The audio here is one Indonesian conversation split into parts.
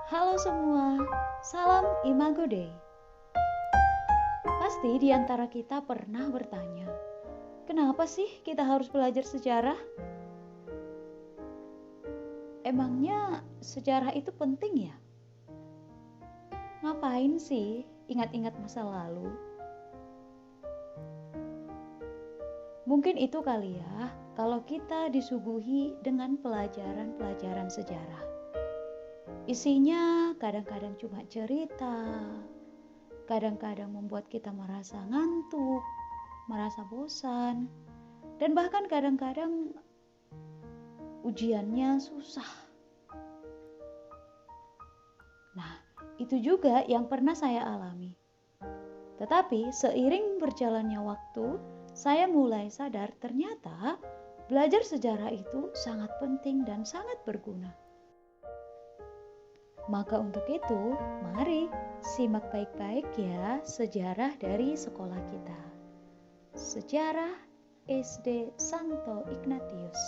Halo semua, salam Imago Day. Pasti di antara kita pernah bertanya, kenapa sih kita harus belajar sejarah? Emangnya sejarah itu penting ya? Ngapain sih ingat-ingat masa lalu? Mungkin itu kali ya, kalau kita disuguhi dengan pelajaran-pelajaran sejarah. Isinya kadang-kadang cuma cerita, kadang-kadang membuat kita merasa ngantuk, merasa bosan, dan bahkan kadang-kadang ujiannya susah. Nah, itu juga yang pernah saya alami. Tetapi seiring berjalannya waktu, saya mulai sadar ternyata belajar sejarah itu sangat penting dan sangat berguna. Maka untuk itu, mari simak baik-baik ya sejarah dari sekolah kita. Sejarah SD Santo Ignatius.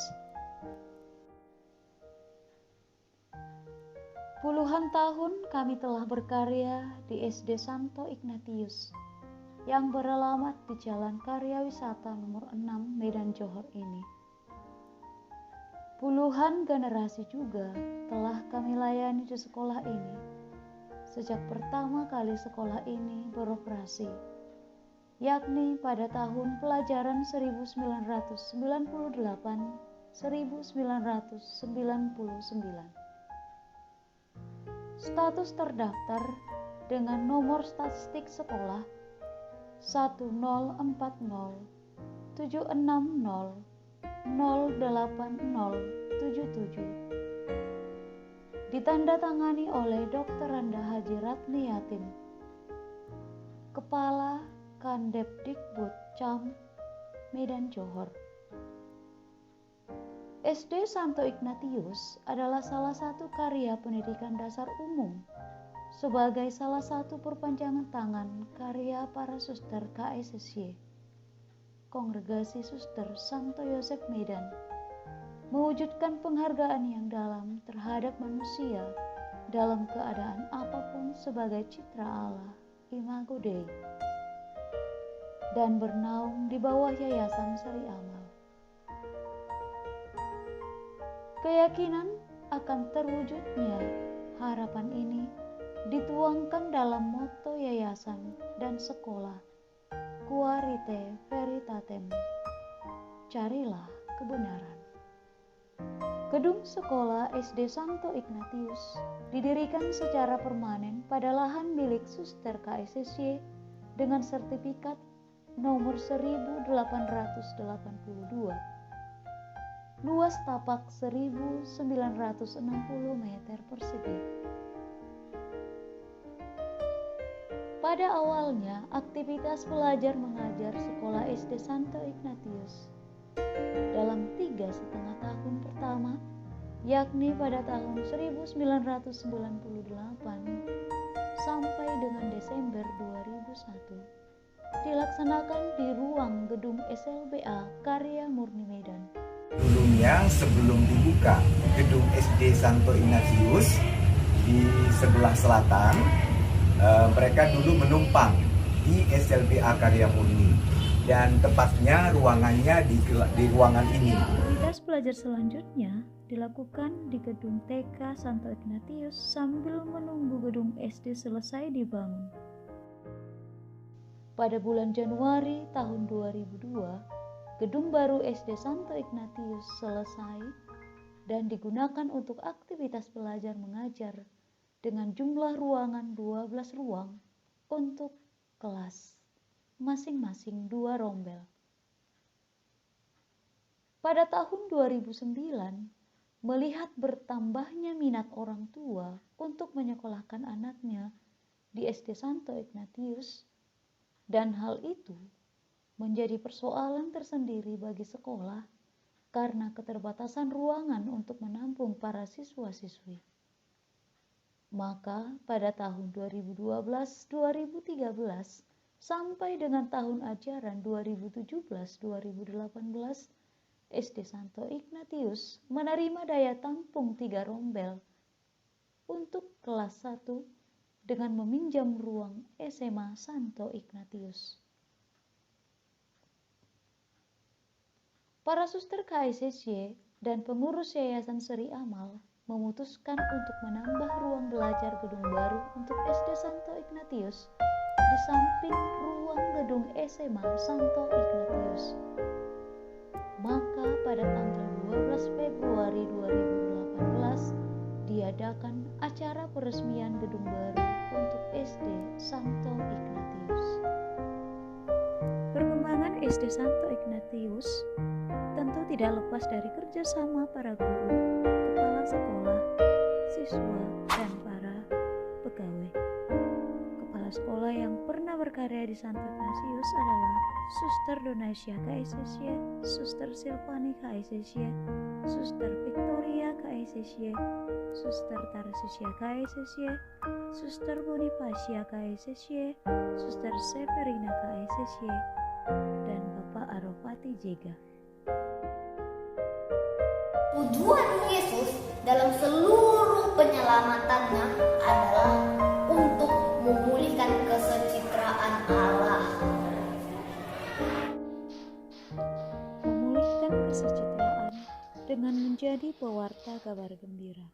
Puluhan tahun kami telah berkarya di SD Santo Ignatius yang beralamat di Jalan Karya Wisata nomor 6 Medan Johor ini. Puluhan generasi juga telah kami layani di sekolah ini sejak pertama kali sekolah ini beroperasi, yakni pada tahun pelajaran 1998-1999. Status terdaftar dengan nomor statistik sekolah 1040-6077, ditandatangani oleh Dr. Randa Haji Ratni Yatin, Kepala Kandepdikbud Cam, Medan Johor. SD Santo Ignatius adalah salah satu karya pendidikan dasar umum sebagai salah satu perpanjangan tangan karya para suster KSSY, Kongregasi Suster Santo Yosef Medan, mewujudkan penghargaan yang dalam terhadap manusia dalam keadaan apapun sebagai citra Allah, Imago Dei, dan bernaung di bawah Yayasan Sari Amal. Keyakinan akan terwujudnya harapan ini dituangkan dalam moto yayasan dan sekolah Quarite Veritatem, carilah kebenaran. Gedung sekolah SD Santo Ignatius didirikan secara permanen pada lahan milik Suster KSSY dengan sertifikat nomor 1882. Luas tapak 1960 meter persegi. Pada awalnya, aktivitas belajar mengajar sekolah SD Santo Ignatius dalam 3,5 tahun pertama, yakni pada tahun 1998 sampai dengan Desember 2001, dilaksanakan di ruang gedung SLBA Karya Murni Medan. Dulunya sebelum dibuka gedung SD Santo Ignatius di sebelah selatan, mereka dulu menumpang di SLBA Karya Murni dan tepatnya ruangannya di ruangan ini. Aktivitas belajar selanjutnya dilakukan di gedung TK Santo Ignatius sambil menunggu gedung SD selesai dibangun. Pada bulan Januari tahun 2002, gedung baru SD Santo Ignatius selesai dan digunakan untuk aktivitas belajar mengajar dengan jumlah ruangan 12 ruang untuk kelas, masing-masing 2 rombel. Pada tahun 2009, melihat bertambahnya minat orang tua untuk menyekolahkan anaknya di SD Santo Ignatius, dan hal itu menjadi persoalan tersendiri bagi sekolah karena keterbatasan ruangan untuk menampung para siswa-siswi. Maka pada tahun 2012-2013 sampai dengan tahun ajaran 2017-2018, SD Santo Ignatius menerima daya tampung 3 rombel untuk kelas 1 dengan meminjam ruang SMA Santo Ignatius. Para suster KSSY dan pengurus Yayasan Seri Amal memutuskan untuk menambah ruang belajar gedung baru untuk SD Santo Ignatius di samping ruang gedung SMA Santo Ignatius. Maka pada tanggal 12 Februari 2018 diadakan acara peresmian gedung baru untuk SD Santo Ignatius. Perkembangan SD Santo Ignatius tentu tidak lepas dari kerjasama para guru, kepala sekolah, siswa, dan para pegawai. Kepala sekolah yang pernah berkarya di Santo Ignatius adalah Suster Donasia KSSY, Suster Silvani KSSY, Suster Victoria KSSY, Suster Tarsisia KSSY, Suster Bonifacia KSSY, Suster Severina KSSY, dan Bapak Arofati Jega. Tujuan Yesus dalam seluruh penyelamatannya adalah untuk memulihkan kesucitraan Allah. Memulihkan kesucitraan dengan menjadi pewarta kabar gembira.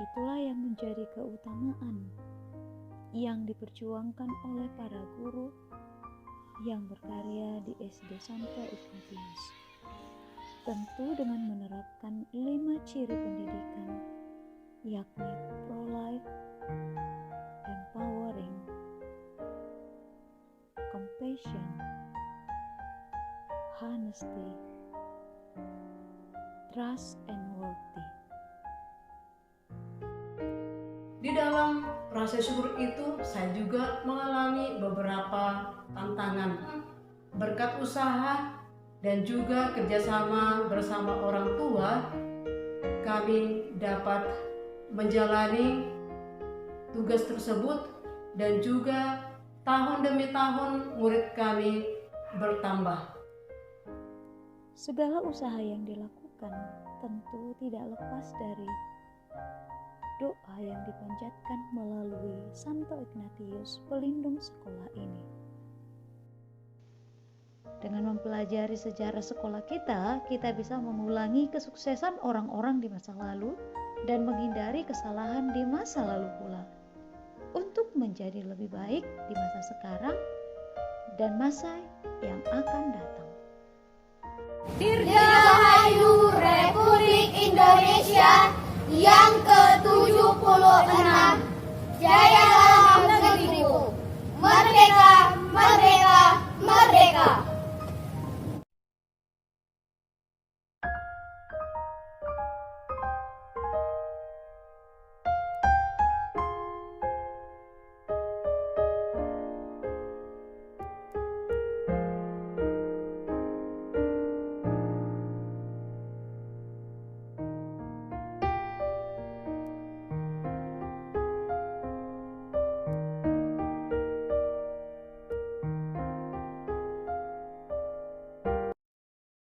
Itulah yang menjadi keutamaan yang diperjuangkan oleh para guru yang berkarya di SD Santo Ignatius. Tentu dengan menerapkan 5 ciri pendidikan, yakni pro-life, empowering, compassion, honesty, trust, and worthy. Di dalam proses syukur itu saya juga mengalami beberapa tantangan berkat usaha dan juga kerjasama bersama orang tua. Kami dapat menjalani tugas tersebut dan juga tahun demi tahun murid kami bertambah. Segala usaha yang dilakukan tentu tidak lepas dari doa yang dipanjatkan melalui Santo Ignatius, pelindung sekolah ini. Dengan mempelajari sejarah sekolah kita bisa mengulangi kesuksesan orang-orang di masa lalu dan menghindari kesalahan di masa lalu pula, untuk menjadi lebih baik di masa sekarang dan masa yang akan datang. Dirgahayu Republik Indonesia yang ke-76. Jayalah negeriku. Merdeka, merdeka.